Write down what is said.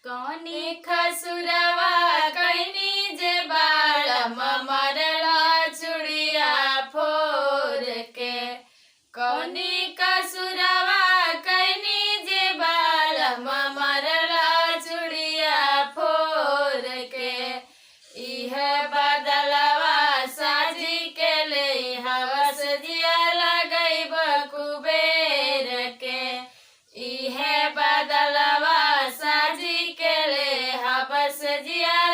कौनी खसुरवा कैनी जे बालम मरला चुड़िया फोर के। कौनी कसुरवा कैनी जे बालम मरला चुड़िया फोर के। इह बदलवा साजी के ले हवस जिया लगैब कुबेर के। इह बदलवा साजी के ले हवस जिया